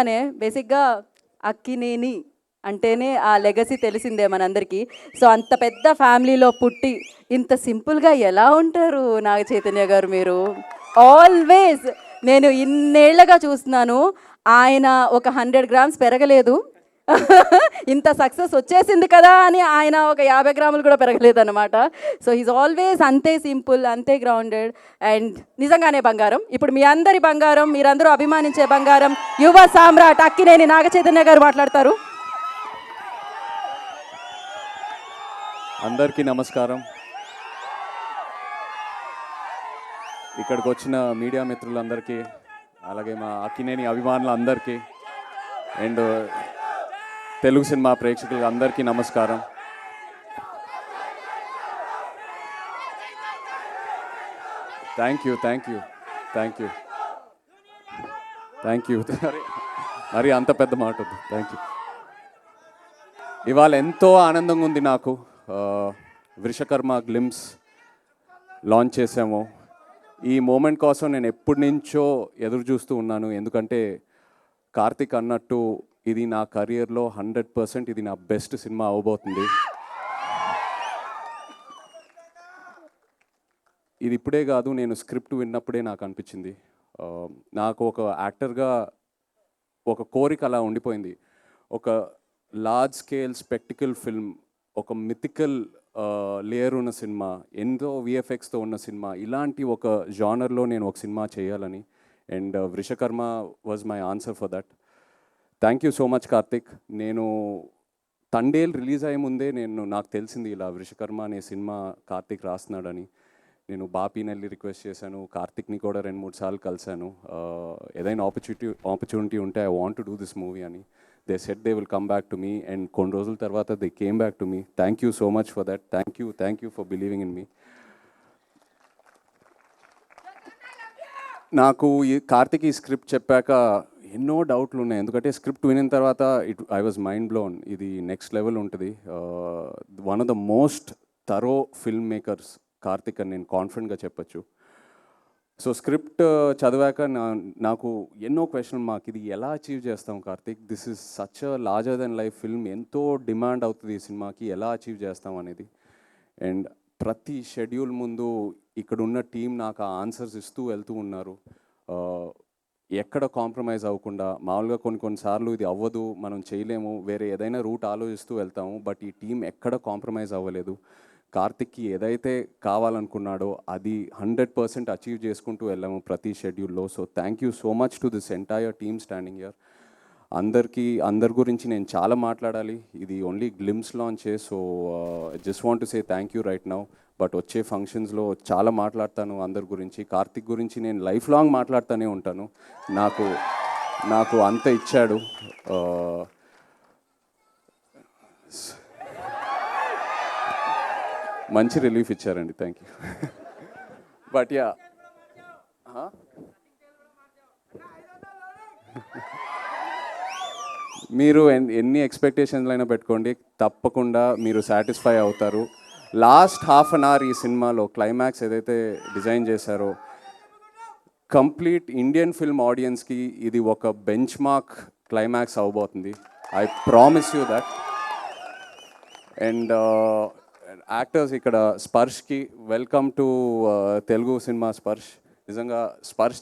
అనే బేసిక్గా అక్కినేని అంటేనే ఆ లెగసీ తెలిసిందే మనందరికీ. సో అంత పెద్ద ఫ్యామిలీలో పుట్టి ఇంత సింపుల్గా ఎలా ఉంటారు నాగ చైతన్య గారు మీరు? ఆల్వేస్ నేను ఇన్నేళ్లగా చూస్తున్నాను, ఆయన ఒక 100 గ్రామ్స్ పెరగలేదు. ఇంత సక్సెస్ వచ్చేసింది కదా అని ఆయన ఒక 50 గ్రాములు కూడా పెరగలేదన్నమాట. సో ఈజ్ ఆల్వేస్ అంతే సింపుల్, అంతే గ్రౌండెడ్ అండ్ నిజంగానే బంగారం. ఇప్పుడు మీ అందరి బంగారం, మీరందరూ అభిమానించే బంగారం, యువ సామ్రాట్ అక్కినేని నాగ చైతన్య గారు మాట్లాడతారు. అందరికీ నమస్కారం. ఇక్కడికి వచ్చిన మీడియా మిత్రులందరికీ, అలాగే మా అక్కినేని అభిమానులందరికీ అండ్ తెలుగు సినిమా ప్రేక్షకులకు అందరికీ నమస్కారం. Thank you. మరి అంత పెద్ద మాట వద్దు. Thank you. ఇవాళ ఎంతో ఆనందంగా ఉంది నాకు. వృషకర్మ గ్లిమ్స్ లాంచ్ చేసాము. ఈ మూమెంట్ కోసం నేను ఎప్పటి నుంచో ఎదురు చూస్తూ ఉన్నాను. ఎందుకంటే కార్తిక్ అన్నట్టు ఇది నా కెరియర్లో 100% ఇది నా బెస్ట్ సినిమా అవబోతుంది. ఇది ఇప్పుడే కాదు, నేను స్క్రిప్ట్ విన్నప్పుడే నాకు అనిపించింది. నాకు ఒక యాక్టర్గా ఒక కోరిక అలా ఉండిపోయింది. ఒక లార్జ్ స్కేల్ స్పెక్టికల్ ఫిల్మ్, ఒక మిథికల్ లేయర్ ఉన్న సినిమా, ఎంతో విఎఫ్ఎక్స్తో ఉన్న సినిమా, ఇలాంటి ఒక జానర్లో నేను ఒక సినిమా చేయాలని. And Vrushakarma was my answer for that. Thank you so much Karthik. నేను తండేల్ రిలీజ్ అయ్యే ముందే నాకు తెలిసింది ఇలా వృషకర్మ అనే సినిమా కార్తిక్ రాస్తున్నాడని. నేను బాపీనెల్లి రిక్వెస్ట్ చేశాను, కార్తిక్ని కూడా 2-3 సార్లు కలిశాను. ఏదైనా ఆపర్చునిటీ ఉంటే I want to do this movie అని. They said they will come back to me and కొన్ని రోజుల తర్వాత they came back to me. Thank you so much for that. Thank you for believing in me. నాకు ఈ కార్తిక్ ఈ script చెప్పాక ఎన్నో డౌట్లు ఉన్నాయి. ఎందుకంటే స్క్రిప్ట్ వినిన తర్వాత ఐ వాజ్ మైండ్ బ్లోన్. ఇది నెక్స్ట్ లెవెల్ ఉంటుంది. One of the most thorough film makers Karthik అని నేను కాన్ఫిడెంట్గా చెప్పచ్చు. సో స్క్రిప్ట్ చదివాక నాకు ఎన్నో క్వశ్చన్ మార్క్. ఇది ఎలా అచీవ్ చేస్తాం Karthik? This is such a larger than life film. ఎంతో డిమాండ్ అవుతుంది ఈ సినిమాకి, ఎలా అచీవ్ చేస్తాం అనేది. అండ్ ప్రతి షెడ్యూల్ ముందు ఇక్కడున్న టీం నాకు ఆ ఆన్సర్స్ ఇస్తూ వెళ్తూ ఉన్నారు. ఎక్కడ కాంప్రమైజ్ అవ్వకుండా. మామూలుగా కొన్నిసార్లు ఇది అవ్వదు, మనం చేయలేము, వేరే ఏదైనా రూట్ ఆలోచిస్తూ వెళ్తాము. బట్ ఈ టీం ఎక్కడ కాంప్రమైజ్ అవ్వలేదు. కార్తిక్కి ఏదైతే కావాలనుకున్నాడో అది 100% అచీవ్ చేసుకుంటూ వెళ్ళాము ప్రతి షెడ్యూల్లో. So thank you so much to this entire team standing here. అందరి గురించి నేను చాలా మాట్లాడాలి. ఇది ఓన్లీ గ్లిమ్స్ లాంచే. So just want to say thank you right now. But వచ్చే ఫంక్షన్స్లో చాలా మాట్లాడతాను అందరి గురించి. కార్తిక్ గురించి నేను లైఫ్ లాంగ్ మాట్లాడుతూనే ఉంటాను. నాకు అంత ఇచ్చాడు. మంచి రిలీఫ్ ఇచ్చారండి. Thank you. బట్ యా, మీరు ఎన్ని ఎక్స్పెక్టేషన్లు అయినా పెట్టుకోండి, తప్పకుండా మీరు సాటిస్ఫై అవుతారు. లాస్ట్ హాఫ్ అన్ అవర్ ఈ సినిమాలో క్లైమాక్స్ ఏదైతే డిజైన్ చేశారో, కంప్లీట్ ఇండియన్ ఫిల్మ్ ఆడియన్స్కి ఇది ఒక బెంచ్ మార్క్ క్లైమాక్స్ అవబోతుంది. I promise you that. And actors ఇక్కడ స్పర్శ్కి వెల్కమ్ టు తెలుగు సినిమా. నిజంగా స్పర్శ్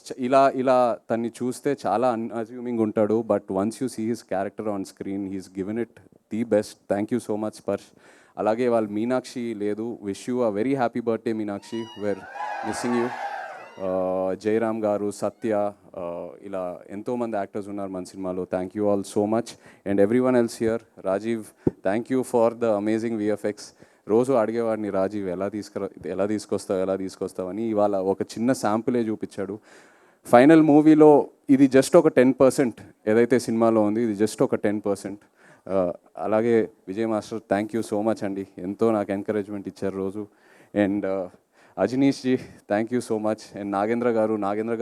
ఇలా తన్ని చూస్తే చాలా అన్అజ్యూమింగ్ ఉంటాడు. But once you see his character on screen, he's given it the best. Thank you so much Sparsh. అలాగే వాళ్ళు మీనాక్షి లేదు, wish you a very happy birthday Meenakshi, we're missing you. Jayaram garu, Satya, ఇలా ఎంతోమంది యాక్టర్స్ ఉన్నారు మన సినిమాలో. Thank you all so much. And everyone else here. Rajiv, thank you for the amazing VFX. రోజు అడిగేవాడిని, రాజీవ్ ఎలా తీసుకొస్తావు అని. ఇవాళ ఒక చిన్న శాంపులే చూపించాడు. ఫైనల్ మూవీలో ఇది జస్ట్ ఒక 10%, ఏదైతే సినిమాలో ఉంది ఇది జస్ట్ ఒక 10%. అలాగే Vijay master, thank you so much అండి. ఎంతో నాకు ఎంకరేజ్మెంట్ ఇచ్చారు రోజు. And Ajaneesh ji, thank you so much. And Nagendra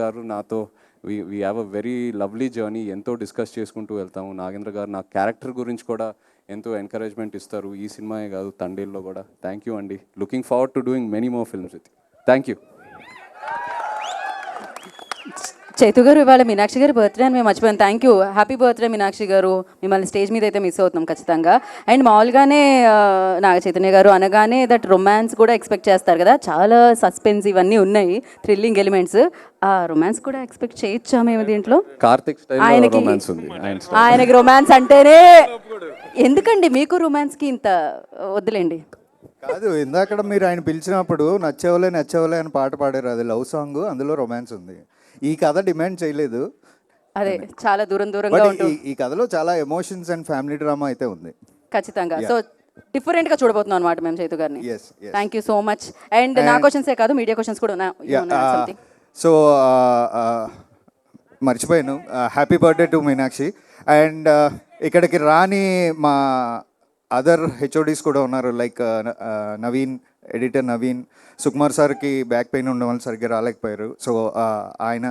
గారు నాతో we have a very lovely journey. ఎంతో డిస్కస్ చేసుకుంటూ వెళ్తాము. నాగేంద్ర గారు నా క్యారెక్టర్ గురించి కూడా ఎంతో ఎంకరేజ్మెంట్ ఇస్తారు. ఈ సినిమాయే కాదు, తండేల్లో కూడా. థ్యాంక్ యూ అండి. Looking forward to doing many more films with you. Thank you. Chaitu గారు ఇవాళ మీనాక్షి గారి బర్త్డే అని మేము మర్చిపోయాం. Thank you, happy birthday Meenakshi గారు. మిమ్మల్ని స్టేజ్ మీద అయితే మిస్ అవుతున్నాం ఖచ్చితంగా. అండ్ మామూలుగానే నాగ చైతన్య గారు అనగానే దట్ రొమాన్స్ కూడా ఎక్స్పెక్ట్ చేస్తారు కదా, చాలా సస్పెన్స్ ఇవన్నీ ఉన్నాయి, థ్రిల్లింగ్ ఎలిమెంట్స్. ఆ రొమాన్స్ కూడా ఎక్స్పెక్ట్ చేయొచ్చా మేము దీంట్లో? కార్తిక్ స్టైల్ ఆయనకి రొమాన్స్ ఉంది ఆయనకి రొమాన్స్ అంటేనే ఎందుకండి మీకు రొమాన్స్కి ఇంత వద్దులేండి. కాదు, ఇందాక మీరు ఆయన పిలిచినప్పుడు నచ్చేవలే నచ్చేవలే అని పాట పాడారు, అది లవ్ సాంగ్, అందులో రొమాన్స్ ఉంది. ఈ కథ డిమాండ్ చేయలేదు, అదే చాలా దూరంగా బట్ ఉంటుంది ఈ కథలో చాలా ఎమోషన్స్ అండ్ ఫ్యామిలీ డ్రామా అయితే ఉంది ఖచ్చితంగా. సో డిఫరెంట్గా చూడబోతున్నాం అనమాట మేము చైతు గారిని. Yes, yes. Thank you so much. And నా క్వశ్చన్సే కాదు, మీడియా క్వశ్చన్స్ కూడా ఉన్నాయి. సో మర్చిపోయాను, happy birthday to Meenakshi. And ఇక్కడికి రాని మా అదర్ హెచ్ఓడీస్ కూడా ఉన్నారు, లైక్ నవీన్, ఎడిటర్ నవీన్. సుకుమార్ సార్కి బ్యాక్ పెయిన్ ఉండడం వల్ల సరిగ్గా రాలేకపోయారు. సో ఆయన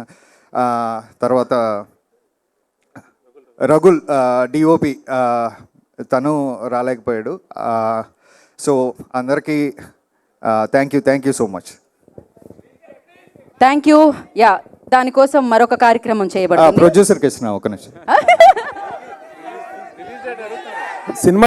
తర్వాత రఘుల్ డిఓపి, తను రాలేకపోయాడు. సో అందరికీ thank you so much. Thank you. Yeah, దానికోసం మరొక కార్యక్రమం చేయబడుతుంది. ప్రొడ్యూసర్కి ఇస్తున్నా ఒక నిమిషం. సినిమా